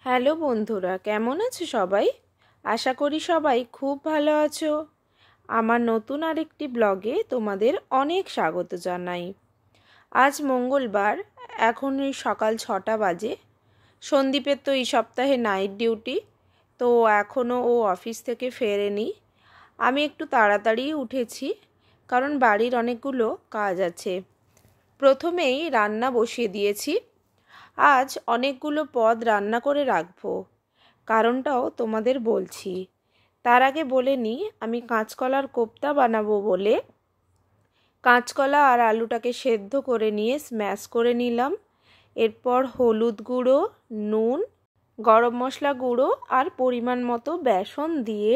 Hello বন্ধুরা, কেমন আছো সবাই? আশা করি সবাই খুব ভালো আছো। আমার নতুন আরেকটি ব্লগে তোমাদের অনেক স্বাগত জানাই। আজ মঙ্গলবার, এখন এই সকাল 6টা বাজে। সন্দীপের তো এই সপ্তাহে নাইট ডিউটি, তো এখনও ও অফিস থেকে ফেরেনি। আমি একটু তাড়াতাড়ি উঠেছি, কারণ বাড়ির অনেকগুলো কাজ আছে। প্রথমেই রান্না বসিয়ে দিয়েছি। আজ অনেকগুলো পদ রান্না করে রাখবো, কারণটাও তোমাদের বলছি। তার আগে বলে নিই, আমি কাঁচকলার কোপ্তা বানাবো বলে কাঁচকলা আর আলুটাকে সেদ্ধ করে নিয়ে স্ম্যাশ করে নিলাম। এরপর হলুদ গুঁড়ো, নুন, গরম মশলা গুঁড়ো আর পরিমাণ মতো বেসন দিয়ে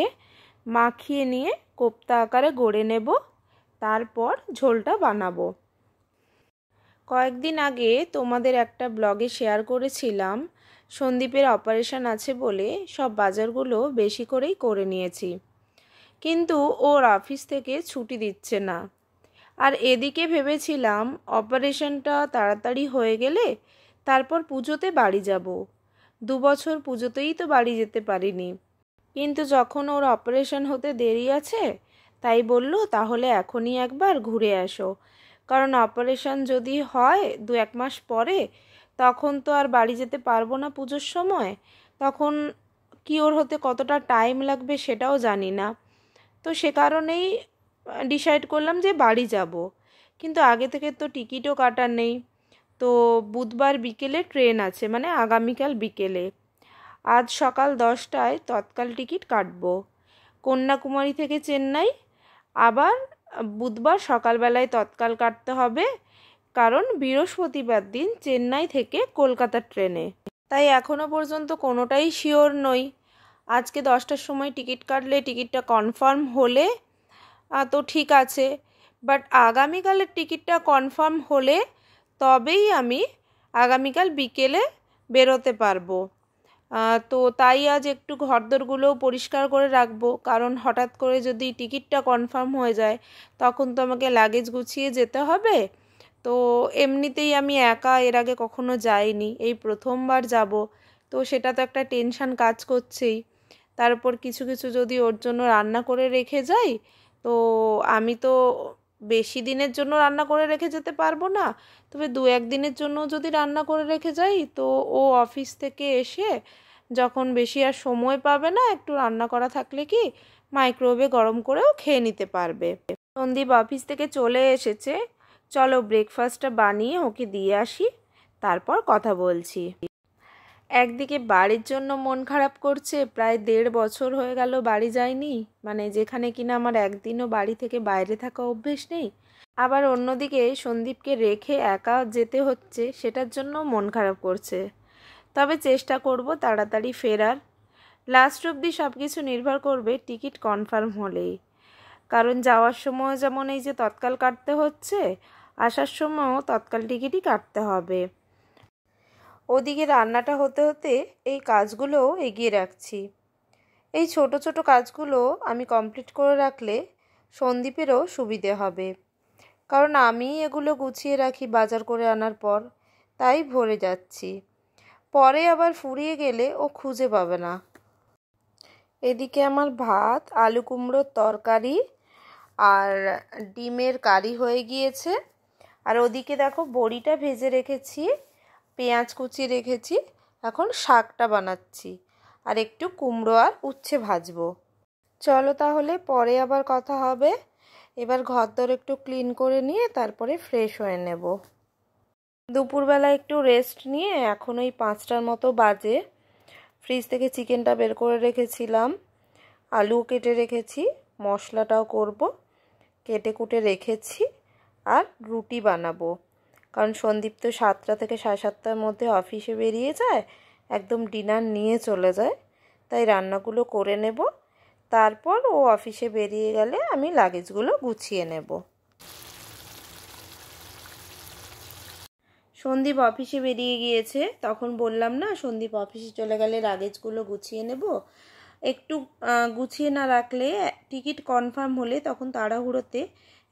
মাখিয়ে নিয়ে কোপ্তা আকারে গড়ে নেব। তারপর ঝোলটা বানাবো। কয়েকদিন আগে তোমাদের একটা ব্লগে শেয়ার করেছিলাম, সন্দীপের অপারেশন আছে বলে সব বাজারগুলো বেশি করেই করে নিয়েছি, কিন্তু ওর অফিস থেকে ছুটি দিচ্ছে না। আর এদিকে ভেবেছিলাম অপারেশনটা তাড়াতাড়ি হয়ে গেলে তারপর পুজোতে বাড়ি যাব। 2 বছর পুজোতেই তো বাড়ি যেতে পারিনি, কিন্তু যখন ওর অপারেশন হতে দেরি আছে তাই বলল তাহলে এখনই একবার ঘুরে আসো। কারণ অপারেশন যদি হয় 2-1 মাস পরে, তখন তো আর বাড়ি যেতে পারবো না পুজোর সময়। তখন কি ওর হতে কতটা টাইম লাগবে সেটাও জানি না। তো সে কারণেই ডিসাইড করলাম যে বাড়ি যাব। কিন্তু আগে থেকে তো টিকিটও কাটার নেই। তো বুধবার বিকেলে ট্রেন আছে, মানে আগামীকাল বিকেলে। আজ সকাল 10টায় তৎকাল টিকিট কাটবো কন্যাকুমারী থেকে চেন্নাই। আবার বুধবার সকালবেলায় তৎকাল কাটতে হবে, কারণ বৃহস্পতিবার দিন চেন্নাই থেকে কলকাতার ট্রেনে। তাই এখনও পর্যন্ত কোনোটাই শিওর নই। আজকে 10টার সময় টিকিট কাটলে টিকিটটা কনফার্ম হলে তো ঠিক আছে, বাট আগামীকালের টিকিটটা কনফার্ম হলে তবেই আমি আগামীকাল বিকেলে বেরোতে পারবো। তো তাই আজ একটু ঘরদোরগুলোও পরিষ্কার করে রাখবো, কারণ হঠাৎ করে যদি টিকিটটা কনফার্ম হয়ে যায় তখন তো আমাকে লাগেজ গুছিয়ে যেতে হবে। তো এমনিতেই আমি একা এর আগে কখনো যাইনি, এই প্রথমবার যাব। তো সেটা তো একটা টেনশান কাজ করছেই। তার উপর কিছু কিছু যদি ওর জন্য রান্না করে রেখে যাই, তো আমি তো বেশি দিনের জন্য রান্না করে রেখে যেতে পারবো না। তবে 2-1 দিনের জন্য যদি রান্না করে রেখে যাই, তো ও অফিস থেকে এসে যখন বেশি আর সময় পাবে না, একটু রান্না করা থাকলে কি মাইক্রোওয়েভে গরম করেও খেয়ে নিতে পারবে। সন্দীপ অফিস থেকে চলে এসেছে, চলো ব্রেকফাস্টটা বানিয়ে ওকে দিয়ে আসি, তারপর কথা বলছি। একদিকে বাড়ির জন্য মন খারাপ করছে, প্রায় 1.5 বছর হয়ে গেল বাড়ি যায়নি, মানে যেখানে কিনা আমার একদিনও বাড়ি থেকে বাইরে থাকা অভ্যেস নেই। আবার অন্যদিকে সন্দীপকে রেখে একা যেতে হচ্ছে, সেটার জন্য মন খারাপ করছে। তবে চেষ্টা করব তাড়াতাড়ি ফেরার। লাস্ট অবধি সব কিছু নির্ভর করবে টিকিট কনফার্ম হলেই, কারণ যাওয়ার সময় যেমন এই যে তৎকাল কাটতে হচ্ছে, আসার সময়ও তৎকাল টিকিটই কাটতে হবে। ওদিকে রান্নাটা হতে হতে এই কাজগুলোও এগিয়ে রাখছি। এই ছোট ছোট কাজগুলো আমি কমপ্লিট করে রাখলে সন্দীপেরও সুবিধে হবে, কারণ আমি এগুলো গুছিয়ে রাখি বাজার করে আনার পর, তাই ভরে যাচ্ছি। পরে আবার ফুরিয়ে গেলে ও খুঁজে পাবে না। এদিকে আমার ভাত, আলু কুমড়োর তরকারি আর ডিমের কারি হয়ে গিয়েছে। আর ওদিকে দেখো বড়িটা ভেজে রেখেছি, পেঁয়াজ কুচিয়ে রেখেছি। এখন শাকটা বানাচ্ছি, আর একটু কুমড়ো আর উচ্ছে ভাজবো। চলো তাহলে পরে আবার কথা হবে। এবার ঘরদোর একটু ক্লিন করে নিয়ে তারপরে ফ্রেশ হয়ে নেব। দুপুরবেলা একটু রেস্ট নিয়ে এখন ওই 5টার মতো বাজে। ফ্রিজ থেকে চিকেনটা বের করে রেখেছিলাম, আলু কেটে রেখেছি, মশলাটাও করব, কেটে কুটে রেখেছি। আর রুটি বানাবো, কারণ সন্দীপ তো 7টা থেকে 7:30টার মধ্যে অফিসে বেরিয়ে যায়, একদম ডিনার নিয়ে চলে যায়। তাই রান্নাগুলো করে নেব, তারপর ও অফিসে বেরিয়ে গেলে আমি লাগেজগুলো গুছিয়ে নেব। সন্দীপ অফিসে বেরিয়ে গিয়েছে, তখন বললাম না সন্দীপ অফিসে চলে গেলে লাগেজগুলো গুছিয়ে নেব। একটু গুছিয়ে না রাখলে টিকিট কনফার্ম হলে তখন তাড়াহুড়োতে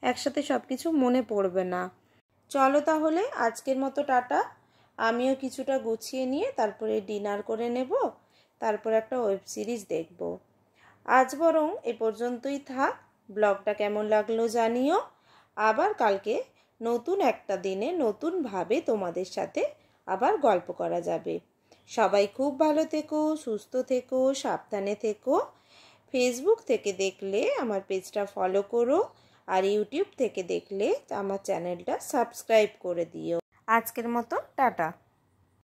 একসাথে সব কিছু মনে পড়বে না। চলো তাহলে আজকের মতো টাটা। আমিও কিছুটা গুছিয়ে নিয়ে তারপরে ডিনার করে নেব, তারপর একটা ওয়েব সিরিজ দেখব। আজ বরং এ পর্যন্তই থাক। ব্লগটা কেমন লাগলো জানিও। আবার কালকে নতুন একটা দিনে নতুনভাবে তোমাদের সাথে আবার গল্প করা যাবে। সবাই খুব ভালো থেকো, সুস্থ থেকো, সাবধানে থেকো। ফেসবুক থেকে দেখলে আমার পেজটা ফলো করো, আর ইউটিউব থেকে দেখলে আমার চ্যানেলটা সাবস্ক্রাইব করে দিও। আজকের মতো টাটা।